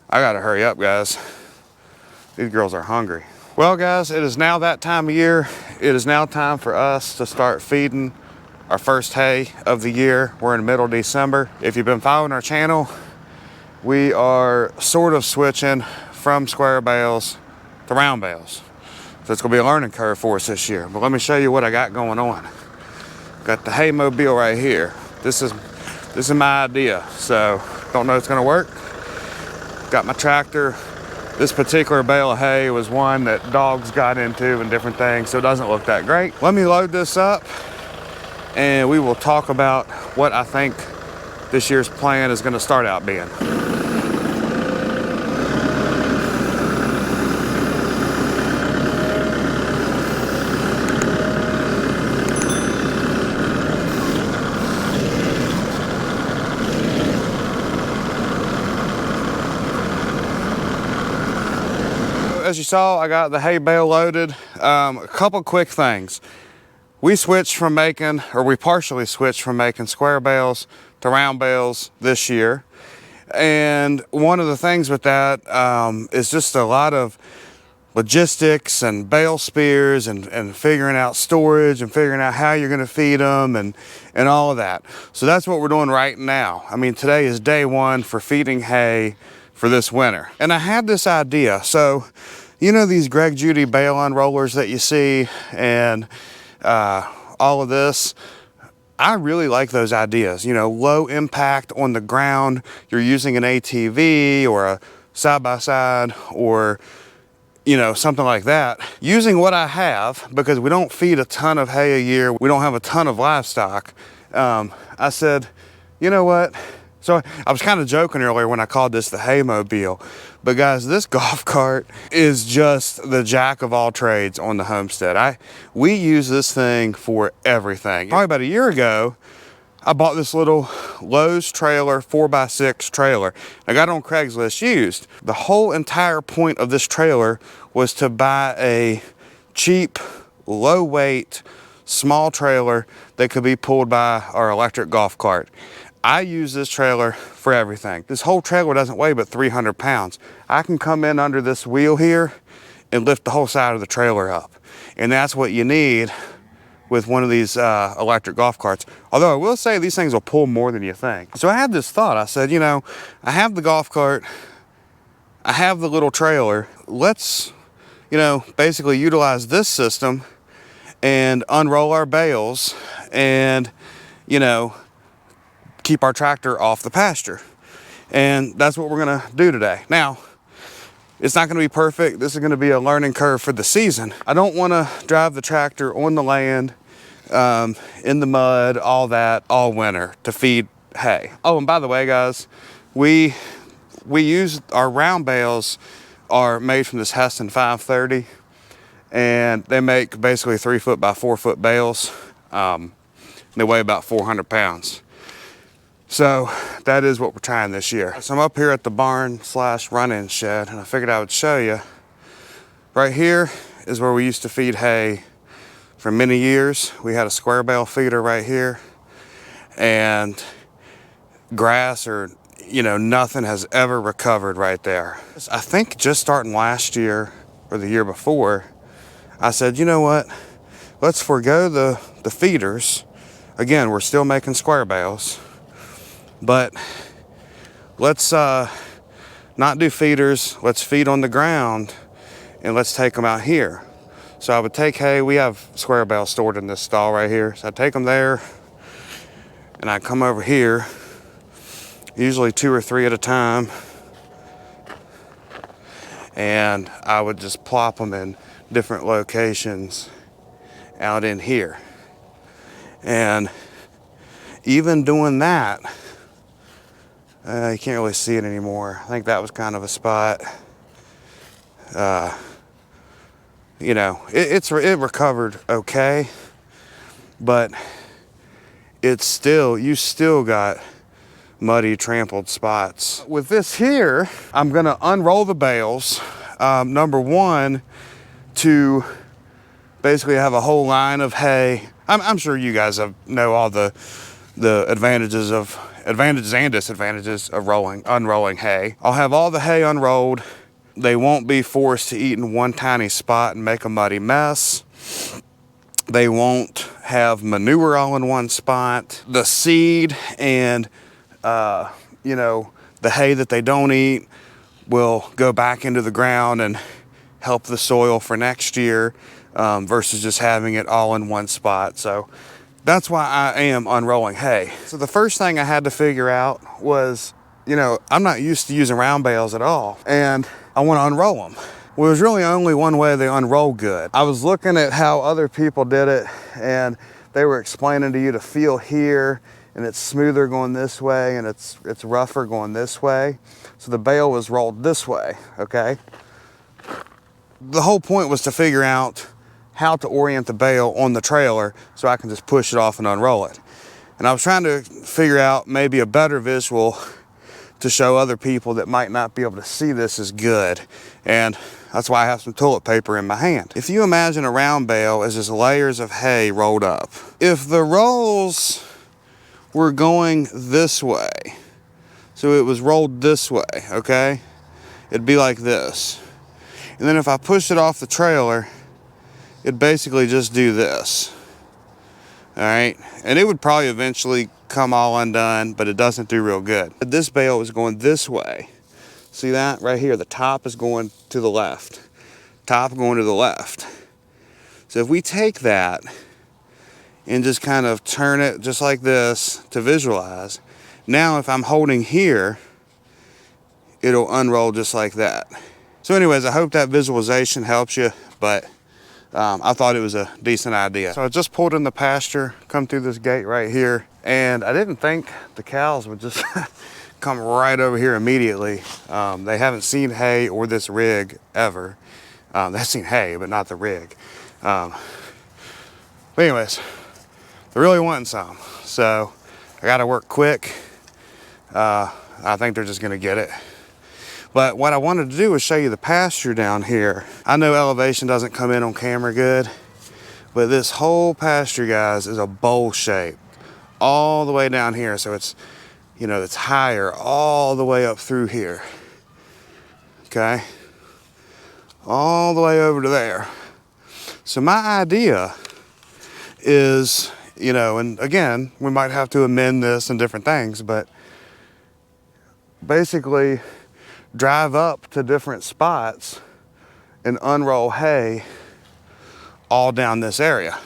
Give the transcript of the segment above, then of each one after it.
I gotta hurry up, guys. These girls are hungry. Well, guys, it is now that time of year. It is now time for us to start feeding our first hay of the year. We're in the middle of December. If you've been following our channel, we are sort of switching from square bales to round bales. So it's gonna be a learning curve for us this year. But let me show you what I got going on. Got the hay mobile right here. This is my idea. So don't know if it's gonna work. Got my tractor. This particular bale of hay was one that dogs got into and different things, so it doesn't look that great. Let me load this up and we will talk about what I think this year's plan is gonna start out being. As you saw, I got the hay bale loaded. A couple quick things. We partially switched from making square bales to round bales this year. And one of the things with that is just a lot of logistics and bale spears and figuring out storage and figuring out how you're gonna feed them and all of that. So that's what we're doing right now. I mean, today is day one for feeding hay for this winter. And I had this idea. So, you know these Greg Judy bale unrollers that you see and all of this? I really like those ideas. You know, low impact on the ground. You're using an ATV or a side-by-side or, you know, something like that. Using what I have, because we don't feed a ton of hay a year, we don't have a ton of livestock, I said, you know what? So I was kind of joking earlier when I called this the hay mobile, but guys, this golf cart is just the jack of all trades on the homestead. We use this thing for everything. Probably about a year ago, I bought this little Lowe's trailer, 4x6 trailer. I got it on Craigslist used. The whole entire point of this trailer was to buy a cheap, low weight, small trailer that could be pulled by our electric golf cart. I use this trailer for everything. This whole trailer doesn't weigh but 300 pounds. I can come in under this wheel here and lift the whole side of the trailer up. And that's what you need with one of these electric golf carts. Although I will say these things will pull more than you think. So I had this thought. I said, you know, I have the golf cart, I have the little trailer. Let's, you know, basically utilize this system and unroll our bales and, you know, keep our tractor off the pasture. And that's what we're gonna do today. Now, it's not gonna be perfect. This is gonna be a learning curve for the season. I don't wanna drive the tractor on the land, in the mud, all that, all winter to feed hay. Oh, and by the way, guys, we use our round bales are made from this Heston 530, and they make basically 3 foot by 4 foot bales. They weigh about 400 pounds. So that is what we're trying this year. So I'm up here at the barn / run-in shed, and I figured I would show you. Right here is where we used to feed hay for many years. We had a square bale feeder right here, and grass or, you know, nothing has ever recovered right there. I think just starting last year or the year before, I said, you know what? Let's forego the feeders. Again, we're still making square bales. But let's not do feeders. Let's feed on the ground and let's take them out here. So I would take hay. We have square bales stored in this stall right here. So I'd take them there and I'd come over here, usually 2 or 3 at a time. And I would just plop them in different locations out in here. And even doing that, you can't really see it anymore. I think that was kind of a spot. You know, it recovered okay, but it's still, you still got muddy, trampled spots. With this here, I'm gonna unroll the bales. Number one, to basically have a whole line of hay. I'm sure you guys know all the advantages of advantages and disadvantages of unrolling hay. I'll have all the hay unrolled. They won't be forced to eat in one tiny spot and make a muddy mess. They won't have manure all in one spot. The seed and, you know, the hay that they don't eat will go back into the ground and help the soil for next year, versus just having it all in one spot. So that's why I am unrolling hay. So the first thing I had to figure out was, you know, I'm not used to using round bales at all, and I want to unroll them. Well, there's really only one way they unroll good. I was looking at how other people did it, and they were explaining to you to feel here, and it's smoother going this way, and it's rougher going this way. So the bale was rolled this way, okay? The whole point was to figure out how to orient the bale on the trailer so I can just push it off and unroll it. And I was trying to figure out maybe a better visual to show other people that might not be able to see this as good. And that's why I have some toilet paper in my hand. If you imagine a round bale as just layers of hay rolled up, if the rolls were going this way, so it was rolled this way, okay, it'd be like this. And then if I push it off the trailer, it'd basically just do this. All right, and it would probably eventually come all undone, but it doesn't do real good. This bale is going this way. See that right here? The top is going to the left. Top going to the left. So if we take that and just kind of turn it just like this to visualize, now if I'm holding here, it'll unroll just like that. So anyways, I hope that visualization helps you, but I thought it was a decent idea. So I just pulled in the pasture, come through this gate right here, and I didn't think the cows would just come right over here immediately. They haven't seen hay or this rig ever. They've seen hay, but not the rig. But anyways, they're really wanting some. So I gotta work quick. I think they're just gonna get it. But what I wanted to do was show you the pasture down here. I know elevation doesn't come in on camera good, but this whole pasture, guys, is a bowl shape all the way down here. So it's, you know, it's higher all the way up through here. Okay? All the way over to there. So my idea is, you know, and again, we might have to amend this and different things, but basically drive up to different spots and unroll hay all down this area.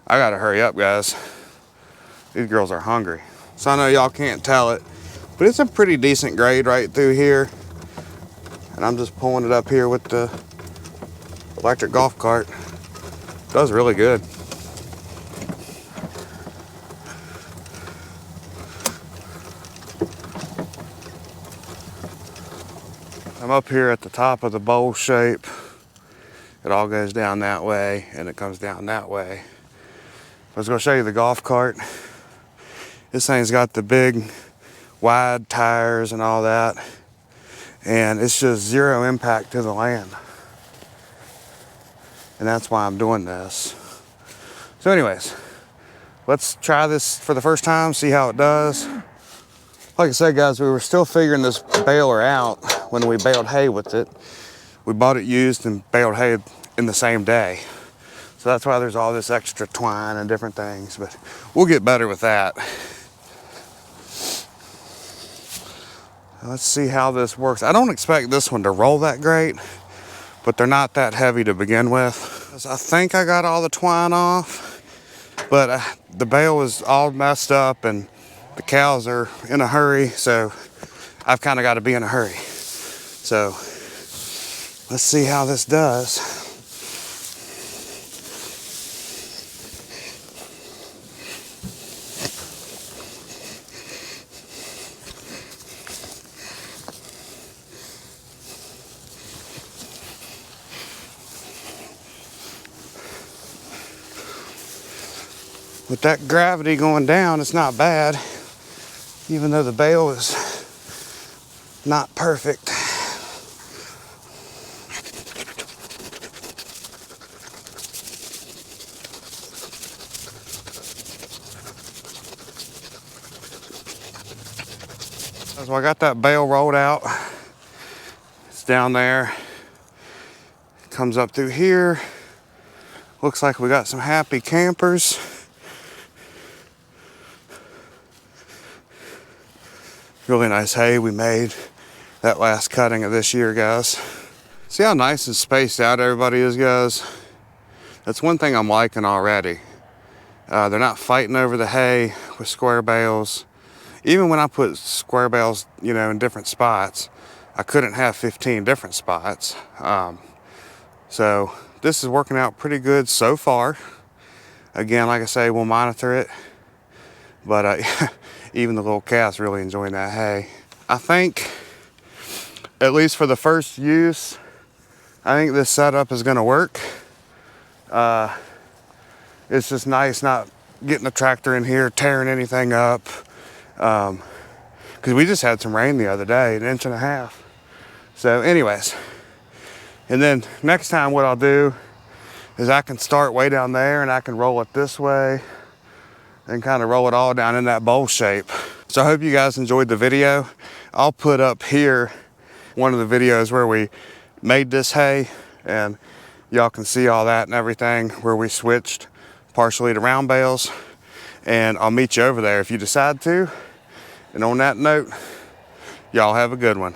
I gotta hurry up, guys. These girls are hungry. So I know y'all can't tell it, but it's a pretty decent grade right through here. And I'm just pulling it up here with the electric golf cart. It does really good. I'm up here at the top of the bowl shape. It all goes down that way and it comes down that way. I was gonna show you the golf cart. This thing's got the big wide tires and all that. And it's just zero impact to the land. And that's why I'm doing this. So anyways, let's try this for the first time, see how it does. Like I said, guys, we were still figuring this baler out when we baled hay with it. We bought it used and baled hay in the same day. So that's why there's all this extra twine and different things, but we'll get better with that. Let's see how this works. I don't expect this one to roll that great, but they're not that heavy to begin with. I think I got all the twine off, but the bale was all messed up and the cows are in a hurry, so I've kind of got to be in a hurry. So let's see how this does. With that gravity going down, it's not bad, even though the bale is not perfect. So I got that bale rolled out. It's down there. It comes up through here. Looks like we got some happy campers. Really nice hay we made that last cutting of this year, guys. See how nice and spaced out everybody is, guys? That's one thing I'm liking already. They're not fighting over the hay with square bales. Even when I put square bales, you know, in different spots, I couldn't have 15 different spots. So this is working out pretty good so far. Again, like I say, we'll monitor it. But even the little calf's really enjoying that hay. I think, at least for the first use, I think this setup is gonna work. It's just nice not getting the tractor in here, tearing anything up. Because we just had some rain the other day, 1.5 inches. So anyways, and then next time what I'll do is I can start way down there and I can roll it this way and kind of roll it all down in that bowl shape. So I hope you guys enjoyed the video. I'll put up here one of the videos where we made this hay, and y'all can see all that and everything, where we switched partially to round bales. And I'll meet you over there if you decide to. And on that note, y'all have a good one.